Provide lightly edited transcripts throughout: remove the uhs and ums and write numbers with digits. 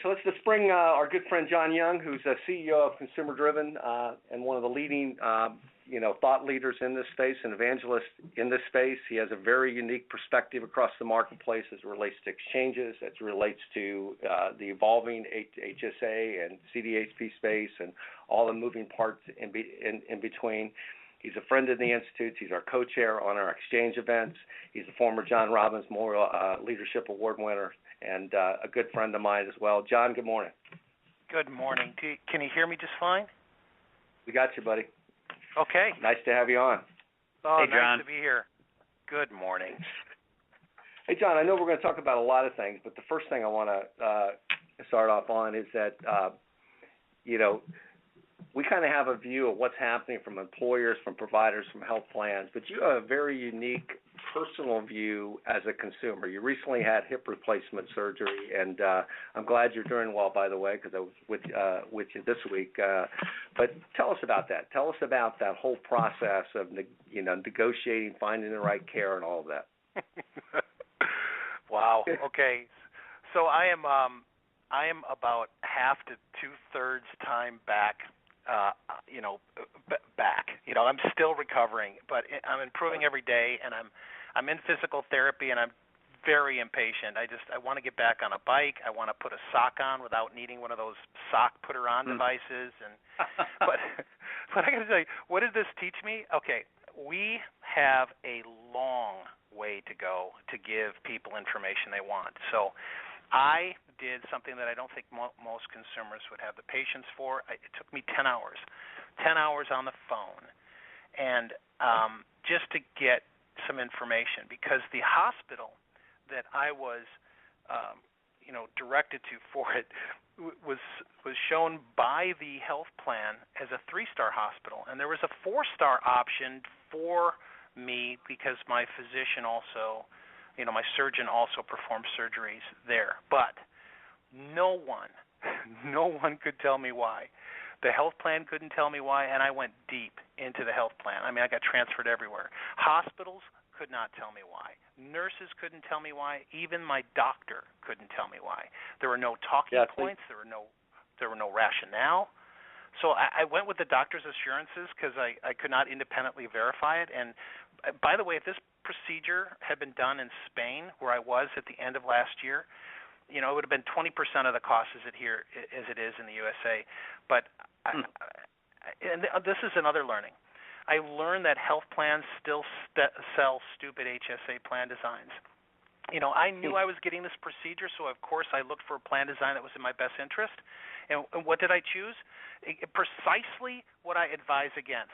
So let's just bring our good friend John Young, who's a CEO of Consumerdriven and one of the leading, thought leaders in this space and evangelist in this space. He has a very unique perspective across the marketplace as it relates to exchanges, as it relates to the evolving HSA and CDHP space and all the moving parts in between. He's a friend of the Institute. He's our co-chair on our exchange events. He's a former John Robbins Memorial Leadership Award winner and a good friend of mine as well. John, good morning. Good morning. Can you hear me just fine? We got you, buddy. Okay. Nice to have you on. Oh, hey, John. Nice to be here. Good morning. Hey, John, I know we're going to talk about a lot of things, but the first thing I want to start off on is that, we kind of have a view of what's happening from employers, from providers, from health plans, but you have a very unique personal view as a consumer. You recently had hip replacement surgery, and I'm glad you're doing well, by the way, because I was with you this week. But tell us about that. Tell us about that whole process of negotiating, finding the right care, and all of that. Wow. Okay. So I am about half to 2/3 time back. I'm still recovering, but I'm improving every day, and I'm in physical therapy, and I'm very impatient. I want to get back on a bike. I want to put a sock on without needing one of those sock put-her-on devices. But I got to tell you, what did this teach me? Okay, we have a long way to go to give people information they want. So I did something that I don't think most consumers would have the patience for. It took me 10 hours on the phone, and just to get some information, because the hospital that I was, directed to for it was shown by the health plan as a 3-star hospital, and there was a 4-star option for me because my physician also, my surgeon also performed surgeries there, but no one could tell me why. The health plan couldn't tell me why, and I went deep into the health plan. I mean, I got transferred everywhere. Hospitals could not tell me why. Nurses couldn't tell me why. Even my doctor couldn't tell me why. There were no talking points. There were no rationale. So I went with the doctor's assurances because I could not independently verify it. And by the way, if this procedure had been done in Spain, where I was at the end of last year, it would have been 20% of the cost as it is in the USA. But and this is another learning. I learned that health plans still sell stupid HSA plan designs. I knew I was getting this procedure, so of course I looked for a plan design that was in my best interest. And what did I choose? Precisely what I advise against.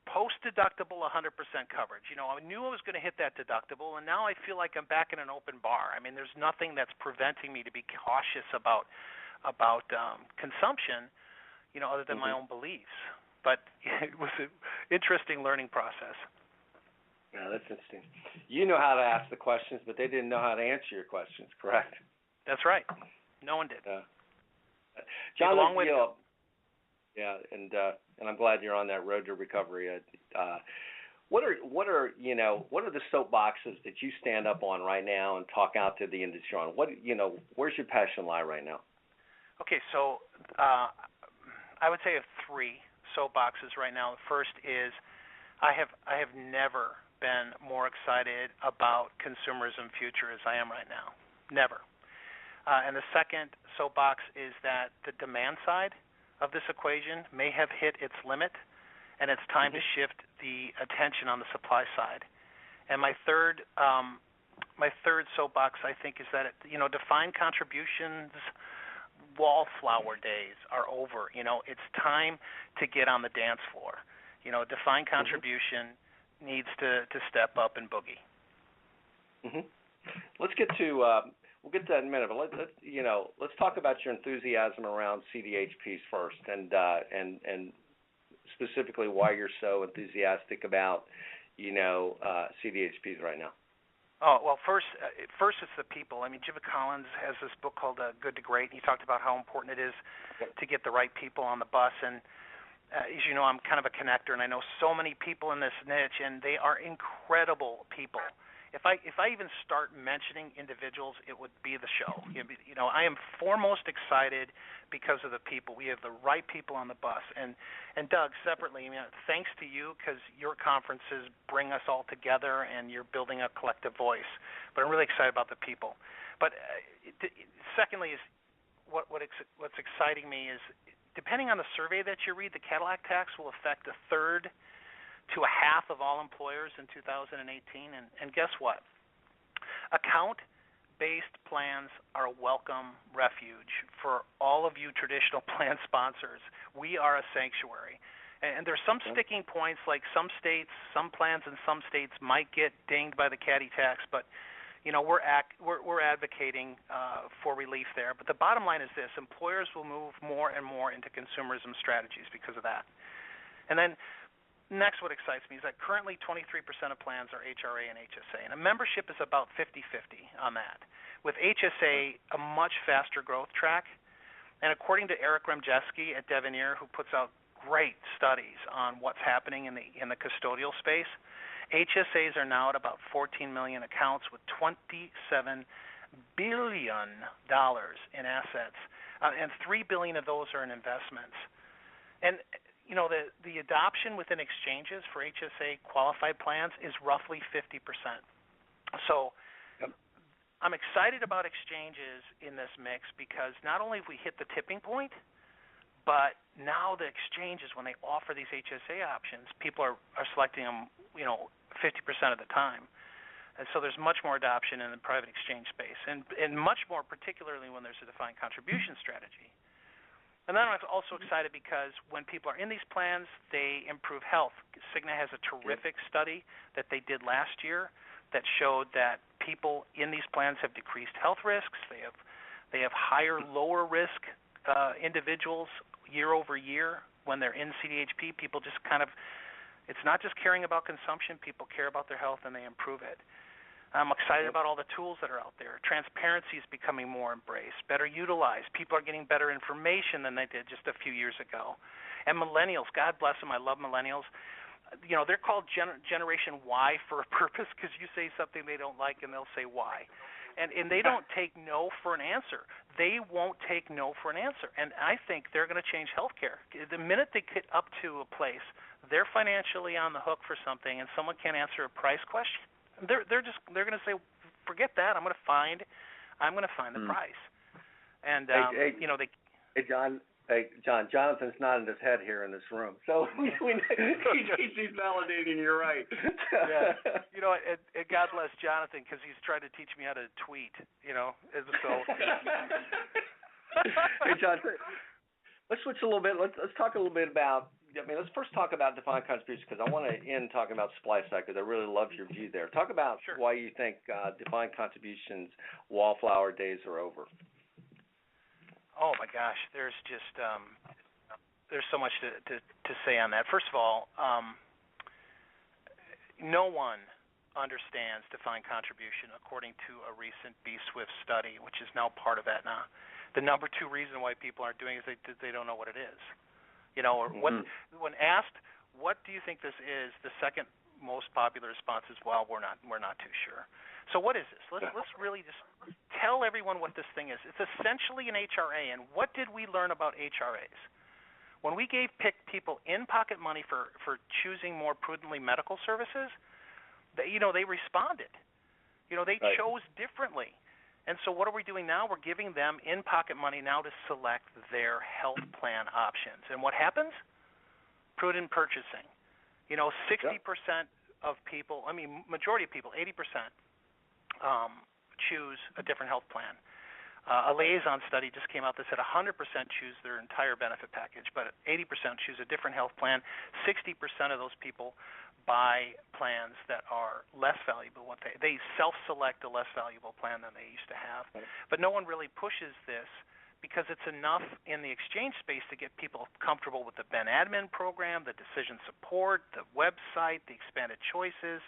Post-deductible 100% coverage. I knew I was going to hit that deductible, and now I feel like I'm back in an open bar. I mean, there's nothing that's preventing me to be cautious about consumption, other than my own beliefs. But it was an interesting learning process. Yeah, that's interesting. You know how to ask the questions, but they didn't know how to answer your questions, correct? That's right. No one did. John, yeah, and I'm glad you're on that road to recovery. What are the soapboxes that you stand up on right now and talk out to the industry on? Where's your passion lie right now? Okay, so I would say I have 3 soapboxes right now. The first is I have never been more excited about consumerism future as I am right now. Never. And the second soapbox is that the demand side of this equation may have hit its limit, and it's time to shift the attention on the supply side. And my third soapbox, I think, is that defined contributions wallflower days are over. It's time to get on the dance floor. Defined contribution needs to step up and boogie. Let's get to we'll get to that in a minute, but let's talk about your enthusiasm around CDHPs first, and specifically why you're so enthusiastic about CDHPs right now. Oh, well, first it's the people. I mean, Jim Collins has this book called Good to Great, and he talked about how important it is to get the right people on the bus. And as you know, I'm kind of a connector, and I know so many people in this niche, and they are incredible people. if I even start mentioning individuals, it would be the show. You know, I am foremost excited because of the people. We have the right people on the bus. And Doug, separately, I mean, thanks to you, because your conferences bring us all together and you're building a collective voice. But I'm really excited about the people. But secondly, is what's exciting me is, depending on the survey that you read, the Cadillac tax will affect a third to a half of all employers in 2018. And guess what? Account-based plans are a welcome refuge for all of you traditional plan sponsors. We are a sanctuary. And there's some sticking points, like some states, some plans in some states might get dinged by the Caddy tax, but you know, we're advocating for relief there. But the bottom line is this: employers will move more and more into consumerism strategies because of that. And then next, what excites me is that currently 23% of plans are HRA and HSA, and a membership is about 50-50 on that, with HSA a much faster growth track. And according to Eric Remjeski at Devenir, who puts out great studies on what's happening in the custodial space, HSAs are now at about 14 million accounts with $27 billion in assets, and $3 billion of those are in investments. And you know, the adoption within exchanges for HSA qualified plans is roughly 50%. So I'm excited about exchanges in this mix because not only have we hit the tipping point, but now the exchanges, when they offer these HSA options, people are selecting them, you know, 50% of the time. And so there's much more adoption in the private exchange space, and much more particularly when there's a defined contribution strategy. And then I'm also excited because when people are in these plans, they improve health. Cigna has a terrific study that they did last year that showed that people in these plans have decreased health risks. They have higher, lower risk individuals year over year when they're in CDHP. People just kind of, it's not just caring about consumption. People care about their health and they improve it. I'm excited about all the tools that are out there. Transparency is becoming more embraced, better utilized. People are getting better information than they did just a few years ago. And millennials, God bless them, I love millennials. You know, they're called Generation Y for a purpose because you say something they don't like and they'll say why. And they don't take no for an answer. They won't take no for an answer. And I think they're going to change healthcare. The minute they get up to a place, they're financially on the hook for something and someone can't answer a price question, they're going to say, forget that. I'm going to find the price. And you know, John, Jonathan's nodding his head here in this room, so he's validating you're right. Yeah, you know, and God bless Jonathan because he's trying to teach me how to tweet. You know, and so. Hey, John, let's switch a little bit. Let's talk a little bit about. I mean, let's first talk about defined contributions because I want to end talking about Supplyside because I really love your view there. Talk about why you think defined contributions wallflower days are over. Oh my gosh, there's just there's so much to say on that. First of all, no one understands defined contribution according to a recent B-Swift study, which is now part of Aetna. The number 2 reason why people aren't doing it is they don't know what it is. You know, or when asked, what do you think this is, the second most popular response is, well, we're not too sure. So what is this? Let's really just tell everyone what this thing is. It's essentially an HRA, and what did we learn about HRAs? When we gave people in-pocket money for choosing more prudently medical services, they responded. You know, they chose differently. And so what are we doing now? We're giving them in-pocket money now to select their health plan options. And what happens? Prudent purchasing. You know, 60% of people, I mean, majority of people, 80%, choose a different health plan. A liaison study just came out that said 100% choose their entire benefit package, but 80% choose a different health plan. 60% of those people buy plans that are less valuable. They self-select a less valuable plan than they used to have. But no one really pushes this because it's enough in the exchange space to get people comfortable with the Ben Admin program, the decision support, the website, the expanded choices.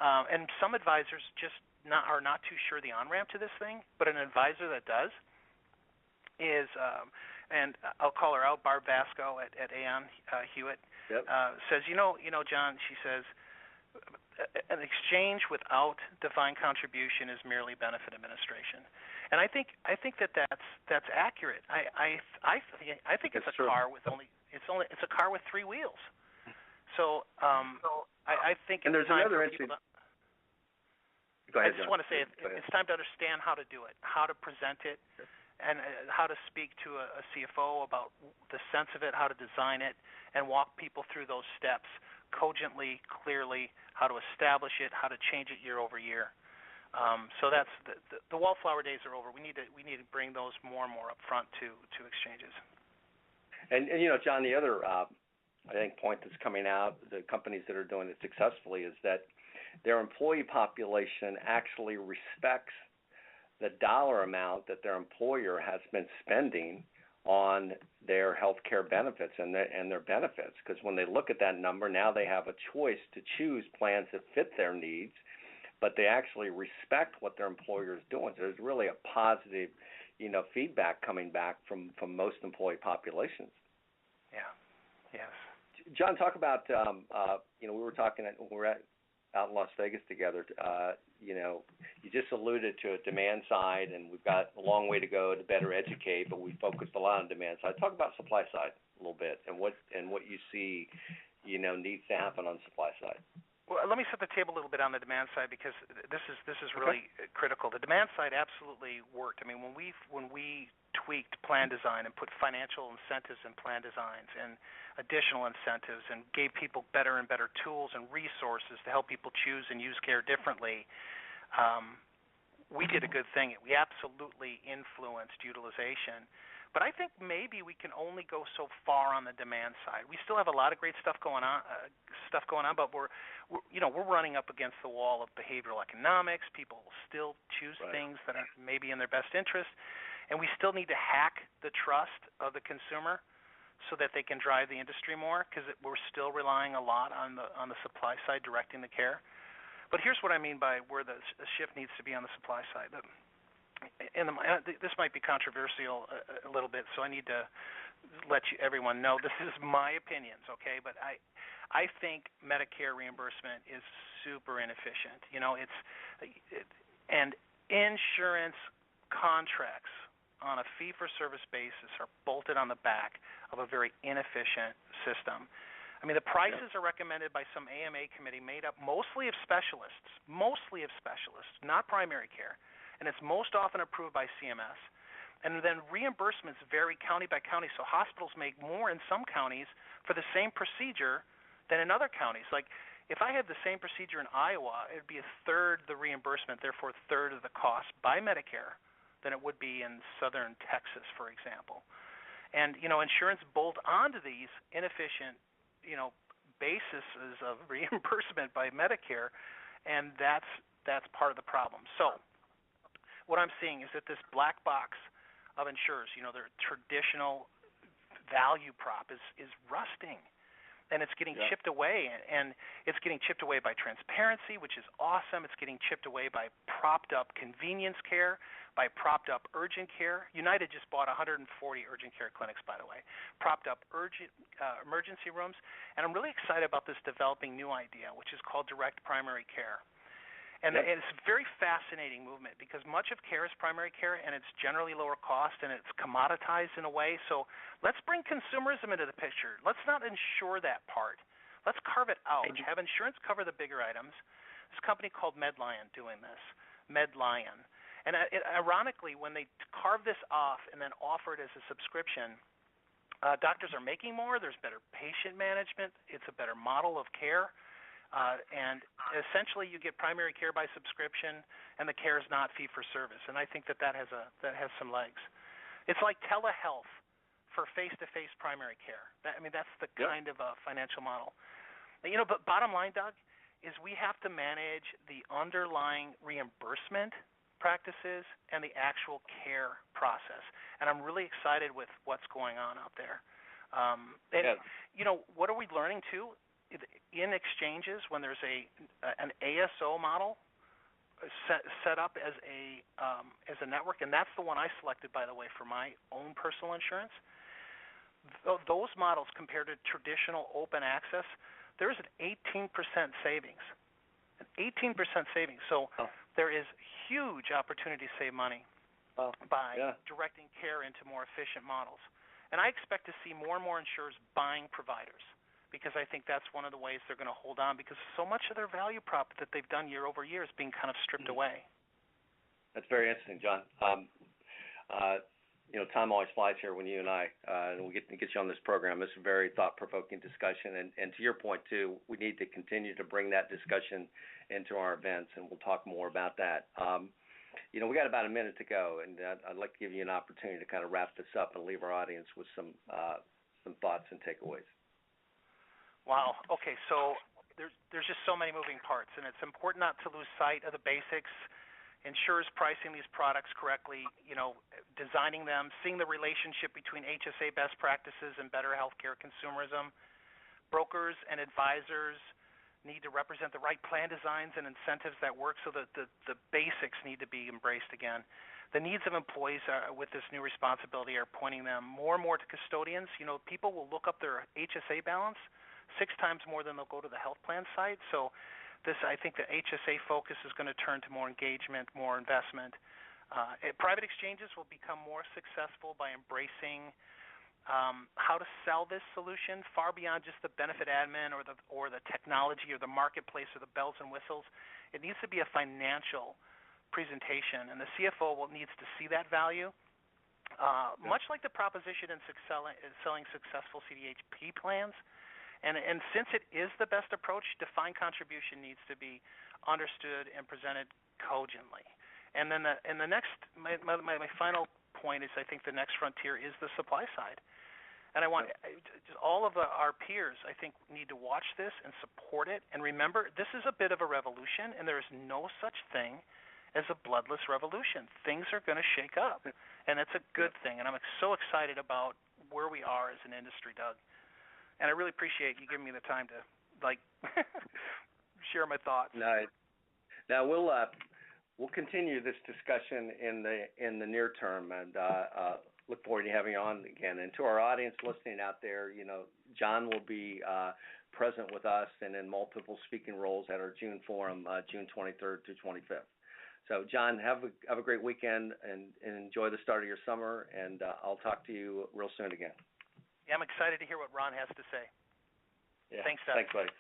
And some advisors just are not too sure the on-ramp to this thing, but an advisor that does is, and I'll call her out, Barb Vasco at Aon Hewitt, says, you know, John, she says, an exchange without defined contribution is merely benefit administration, and I think that's accurate. I think it's a car with it's a car with three wheels. So I think and it's there's time another for people to. Go ahead, I just John. want to say it's time to understand how to do it, how to present it, and how to speak to a CFO about the sense of it, how to design it, and walk people through those steps cogently, clearly, how to establish it, how to change it year over year. So that's the wallflower days are over. We need to bring those more and more up front to exchanges. And John, the other I think point that's coming out, the companies that are doing it successfully, is that their employee population actually respects the dollar amount that their employer has been spending on their health care benefits and their benefits. Because when they look at that number, now they have a choice to choose plans that fit their needs, but they actually respect what their employer is doing. So there's really a positive, feedback coming back from most employee populations. Yeah. Yes. John, talk about we were talking when we were out in Las Vegas together. You just alluded to a Demandside, and we've got a long way to go to better educate, but we focused a lot on Demandside. Talk about Supplyside a little bit, and what you see, needs to happen on Supplyside. Well, let me set the table a little bit on the demand side, because this is really critical. The demand side absolutely worked. I mean, when we tweaked plan design and put financial incentives in plan designs and additional incentives and gave people better and better tools and resources to help people choose and use care differently, we did a good thing. We absolutely influenced utilization. But I think maybe we can only go so far on the demand side. We still have a lot of great stuff going on, but we're running up against the wall of behavioral economics. People still choose things that are maybe in their best interest, and we still need to hack the trust of the consumer so that they can drive the industry more, because we're still relying a lot on the supply side directing the care. But here's what I mean by where the shift needs to be on the supply side. This might be controversial a little bit, so I need to let everyone know this is my opinions, okay? But I think Medicare reimbursement is super inefficient. And insurance contracts on a fee-for-service basis are bolted on the back of a very inefficient system. I mean, the prices are recommended by some AMA committee made up mostly of specialists, not primary care. And it's most often approved by CMS. And then reimbursements vary county by county, so hospitals make more in some counties for the same procedure than in other counties. Like, if I had the same procedure in Iowa, it would be a third the reimbursement, therefore a third of the cost by Medicare than it would be in southern Texas, for example. And, insurance bolt onto these inefficient, bases of reimbursement by Medicare, and that's part of the problem. So what I'm seeing is that this black box of insurers, their traditional value prop is rusting, and it's getting chipped away, and it's getting chipped away by transparency, which is awesome. It's getting chipped away by propped up convenience care, by propped up urgent care. United just bought 140 urgent care clinics, by the way, propped up emergency rooms, and I'm really excited about this developing new idea, which is called direct primary care. And it's a very fascinating movement, because much of care is primary care, and it's generally lower cost, and it's commoditized in a way. So let's bring consumerism into the picture. Let's not insure that part. Let's carve it out. Have insurance cover the bigger items. There's a company called Medlion doing this, Medlion. And ironically, when they carve this off and then offer it as a subscription, doctors are making more. There's better patient management. It's a better model of care. And essentially, you get primary care by subscription, and the care is not fee for service. And I think that has some legs. It's like telehealth for face-to-face primary care. That's the kind of a financial model. But bottom line, Doug, is we have to manage the underlying reimbursement practices and the actual care process. And I'm really excited with what's going on out there. What are we learning too? In exchanges, when there's an ASO model set up as a network, and that's the one I selected, by the way, for my own personal insurance. Those models compared to traditional open access, there's an 18% savings 18% savings. So there is huge opportunity to save money by directing care into more efficient models. And I expect to see more and more insurers buying providers, because I think that's one of the ways they're going to hold on, because so much of their value prop that they've done year over year is being kind of stripped away. That's very interesting, John. Time always flies here when you and I, and we get you on this program. This is a very thought-provoking discussion, and to your point, too, we need to continue to bring that discussion into our events, and we'll talk more about that. We got about a minute to go, and I'd like to give you an opportunity to kind of wrap this up and leave our audience with some thoughts and takeaways. Wow. Okay, so there's just so many moving parts, and it's important not to lose sight of the basics. Insurers pricing these products correctly, designing them, seeing the relationship between HSA best practices and better healthcare consumerism. Brokers and advisors need to represent the right plan designs and incentives that work, so that the basics need to be embraced again. The needs of employees with this new responsibility are pointing them more and more to custodians. People will look up their HSA balance 6 times more than they'll go to the health plan site. So I think the HSA focus is going to turn to more engagement, more investment. Private exchanges will become more successful by embracing how to sell this solution far beyond just the benefit admin or the technology or the marketplace or the bells and whistles. It needs to be a financial presentation, and the CFO needs to see that value. Much like the proposition in selling successful CDHP plans. And since it is the best approach, defined contribution needs to be understood and presented cogently. And then my final point is, I think the next frontier is the supply side. And I want all of our peers, I think, need to watch this and support it. And remember, this is a bit of a revolution, and there is no such thing as a bloodless revolution. Things are going to shake up, and it's a good thing. And I'm so excited about where we are as an industry, Doug. And I really appreciate you giving me the time to share my thoughts. Now we'll continue this discussion in the near term, and look forward to having you on again. And to our audience listening out there, John will be present with us and in multiple speaking roles at our June forum, June 23rd to 25th. So, John, have a great weekend and enjoy the start of your summer. And I'll talk to you real soon again. Yeah, I'm excited to hear what Ron has to say. Yeah. Thanks, Doug. Thanks, buddy.